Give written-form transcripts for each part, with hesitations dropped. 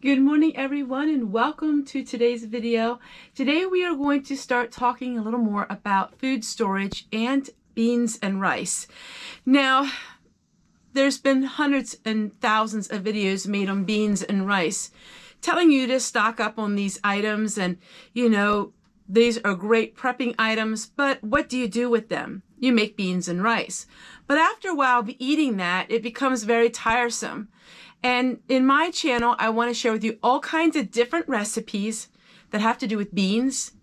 Good morning everyone and welcome to today's video. Today we are going to start talking a little more about food storage and beans and rice. Now, there's been hundreds and thousands of videos made on beans and rice telling you to stock up on these items and, these are great prepping items, but what do you do with them? You make beans and rice. But after a while of eating that, it becomes very tiresome. And in my channel, I want to share with you all kinds of different recipes that have to do with beans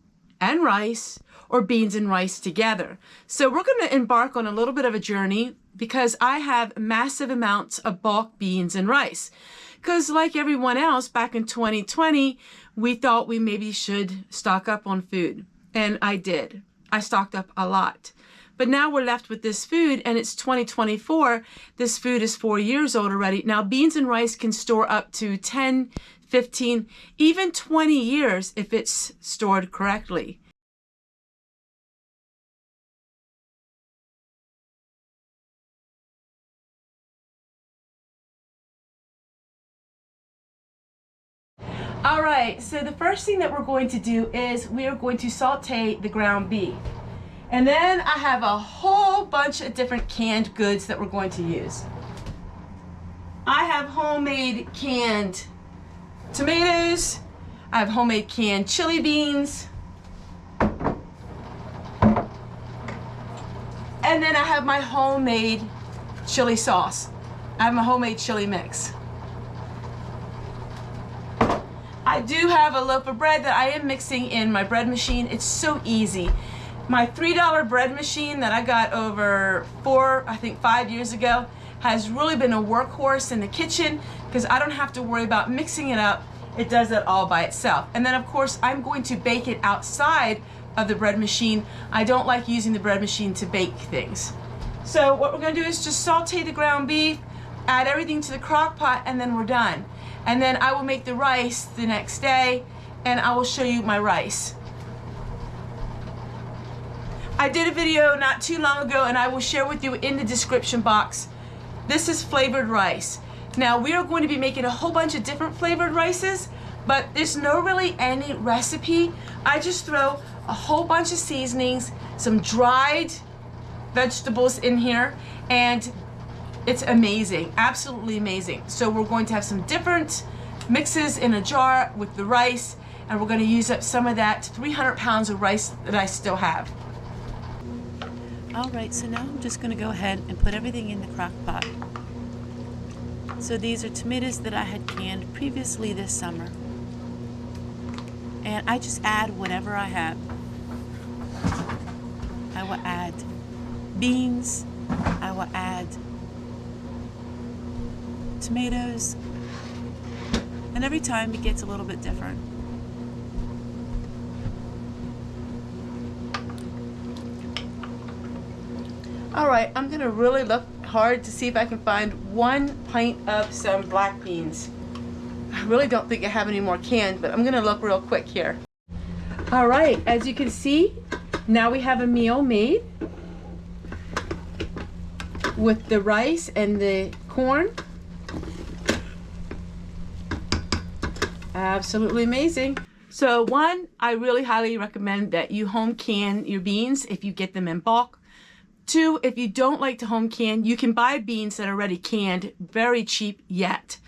and rice or beans and rice together. So we're going to embark on a little bit of a journey because I have massive amounts of bulk beans and rice. Because like everyone else back in 2020, we thought we maybe should stock up on food. And I did. I stocked up a lot. But now we're left with this food and it's 2024. This food is 4 years old already. Now beans and rice can store up to 10, 15, even 20 years if it's stored correctly. All right, so the first thing that we're going to do is we are going to saute the ground beef. And then I have a whole bunch of different canned goods that we're going to use. I have homemade canned tomatoes. I have homemade canned chili beans. And then I have my homemade chili sauce. I have my homemade chili mix. I do have a loaf of bread that I am mixing in my bread machine. It's so easy. My $3 bread machine that I got over 5 years ago has really been a workhorse in the kitchen because I don't have to worry about mixing it up. It does it all by itself. And then of course I'm going to bake it outside of the bread machine. I don't like using the bread machine to bake things. So what we're going to do is just saute the ground beef, add everything to the crock pot, and then we're done. And then I will make the rice the next day and I will show you my rice. I did a video not too long ago and I will share with you in the description box. This is flavored rice. Now we are going to be making a whole bunch of different flavored rices, but there's no really any recipe. I just throw a whole bunch of seasonings, some dried vegetables in here, and it's amazing, absolutely amazing. So we're going to have some different mixes in a jar with the rice, and we're going to use up some of that 300 pounds of rice that I still have. Alright, so now I'm just going to go ahead and put everything in the crock pot. So these are tomatoes that I had canned previously this summer. And I just add whatever I have. I will add beans, I will add tomatoes, and every time it gets a little bit different. All right, I'm gonna really look hard to see if I can find 1 pint of some black beans. I really don't think I have any more canned, but I'm gonna look real quick here. All right, as you can see, now we have a meal made with the rice and the corn. Absolutely amazing. So one, I really highly recommend that you home can your beans if you get them in bulk. 2, if you don't like to home can, you can buy beans that are already canned, very cheap yet.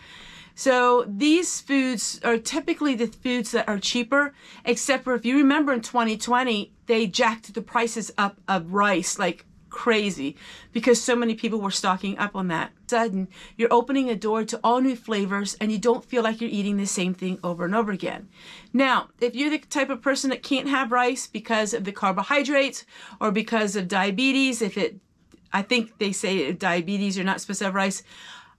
So these foods are typically the foods that are cheaper, except for if you remember in 2020, they jacked the prices up of rice like crazy because so many people were stocking up on that. Sudden, you're opening a door to all new flavors and you don't feel like you're eating the same thing over and over again. Now, if you're the type of person that can't have rice because of the carbohydrates or because of diabetes, I think they say diabetes, you're not supposed to have rice.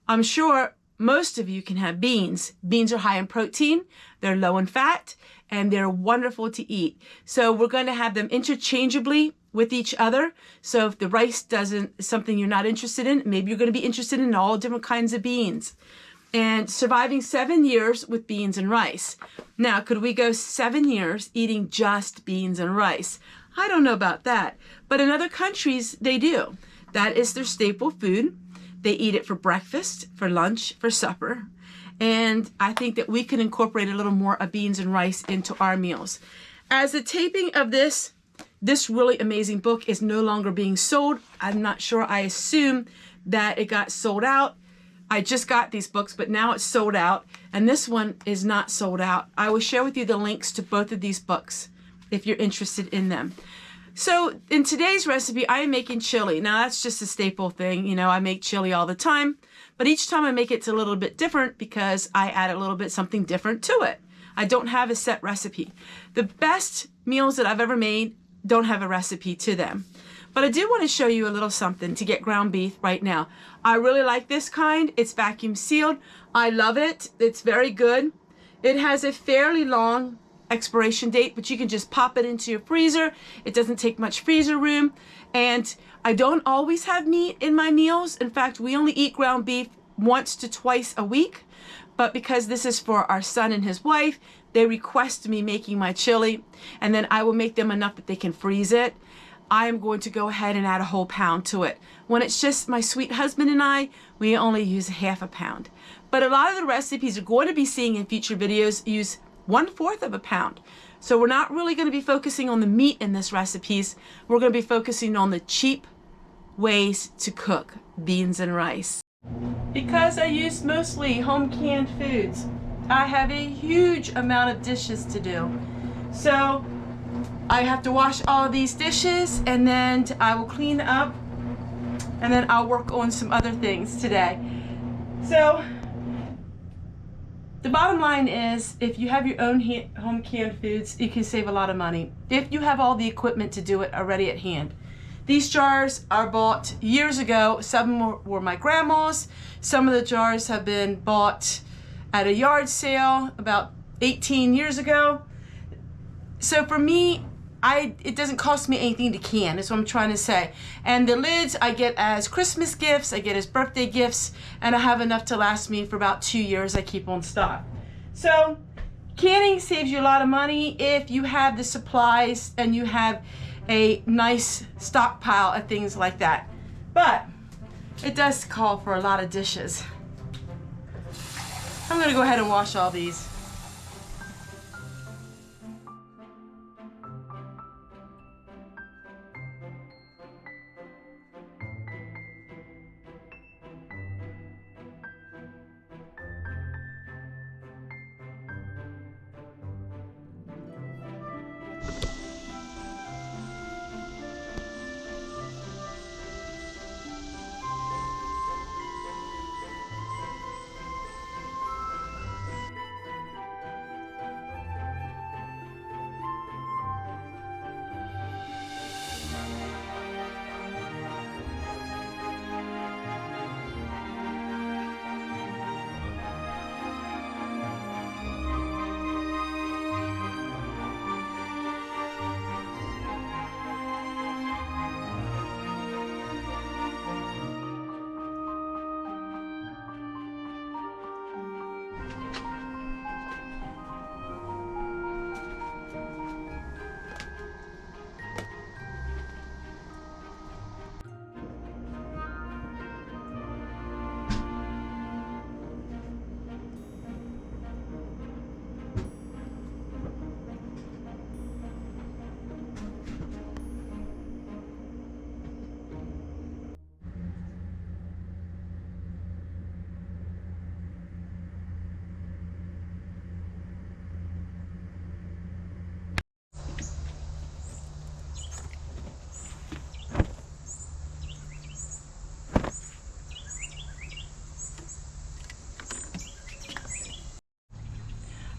I'm sure most of you can have beans. Beans are high in protein, they're low in fat, and they're wonderful to eat. So we're going to have them interchangeably with each other. So if the rice is something you're not interested in, maybe you're going to be interested in all different kinds of beans. And surviving 7 years with beans and rice. Now, could we go 7 years eating just beans and rice? I don't know about that, but in other countries, they do. That is their staple food. They eat it for breakfast, for lunch, for supper. And I think that we can incorporate a little more of beans and rice into our meals. As the taping of this really amazing book is no longer being sold. I'm not sure. I assume that it got sold out. I just got these books, but now it's sold out. And this one is not sold out. I will share with you the links to both of these books if you're interested in them. So in today's recipe, I am making chili. Now that's just a staple thing. You know, I make chili all the time, but each time I make it, it's a little bit different because I add a little bit something different to it. I don't have a set recipe. The best meals that I've ever made don't have a recipe to them. But I do want to show you a little something to get ground beef right now. I really like this kind. It's vacuum sealed. I love it. It's very good. It has a fairly long expiration date, but you can just pop it into your freezer. It doesn't take much freezer room. And I don't always have meat in my meals. In fact, we only eat ground beef once to twice a week. But because this is for our son and his wife, they request me making my chili, and then I will make them enough that they can freeze it. I am going to go ahead and add a whole pound to it. When it's just my sweet husband and I, we only use half a pound. But a lot of the recipes you're going to be seeing in future videos use 1/4 of a pound. So we're not really going to be focusing on the meat in this recipes. We're going to be focusing on the cheap ways to cook beans and rice. Because I use mostly home canned foods, I have a huge amount of dishes to do. So I have to wash all of these dishes, and then I will clean up, and then I'll work on some other things today. So the bottom line is, if you have your own home canned foods, you can save a lot of money if you have all the equipment to do it already at hand. These jars are bought years ago. Some were my grandma's. Some of the jars have been bought at a yard sale about 18 years ago. So for me, it doesn't cost me anything to can, is what I'm trying to say. And the lids I get as Christmas gifts, I get as birthday gifts, and I have enough to last me for about 2 years. I keep on stock. So canning saves you a lot of money if you have the supplies and you have a nice stockpile of things like that. But it does call for a lot of dishes. I'm gonna go ahead and wash all these.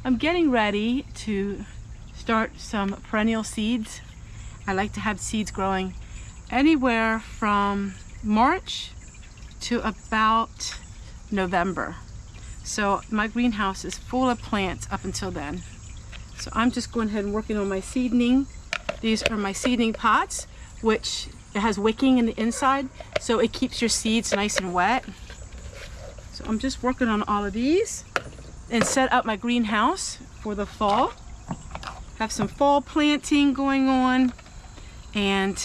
I'm getting ready to start some perennial seeds. I like to have seeds growing anywhere from March to about November. So my greenhouse is full of plants up until then. So I'm just going ahead and working on my seedling. These are my seedling pots, which it has wicking in the inside, so it keeps your seeds nice and wet. So I'm just working on all of these and set up my greenhouse for the fall. Have some fall planting going on and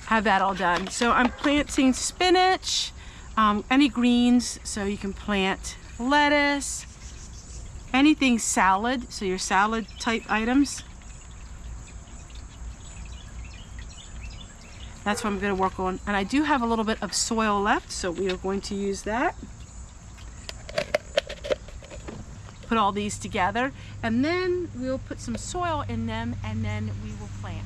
have that all done. So I'm planting spinach, any greens, so you can plant lettuce, anything salad, so your salad type items. That's what I'm going to work on. And I do have a little bit of soil left, so we are going to use that. Put all these together, and then we'll put some soil in them, and then we will plant.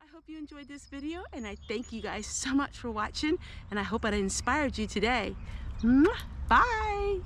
I hope you enjoyed this video, and I thank you guys so much for watching, and I hope I inspired you today. Bye!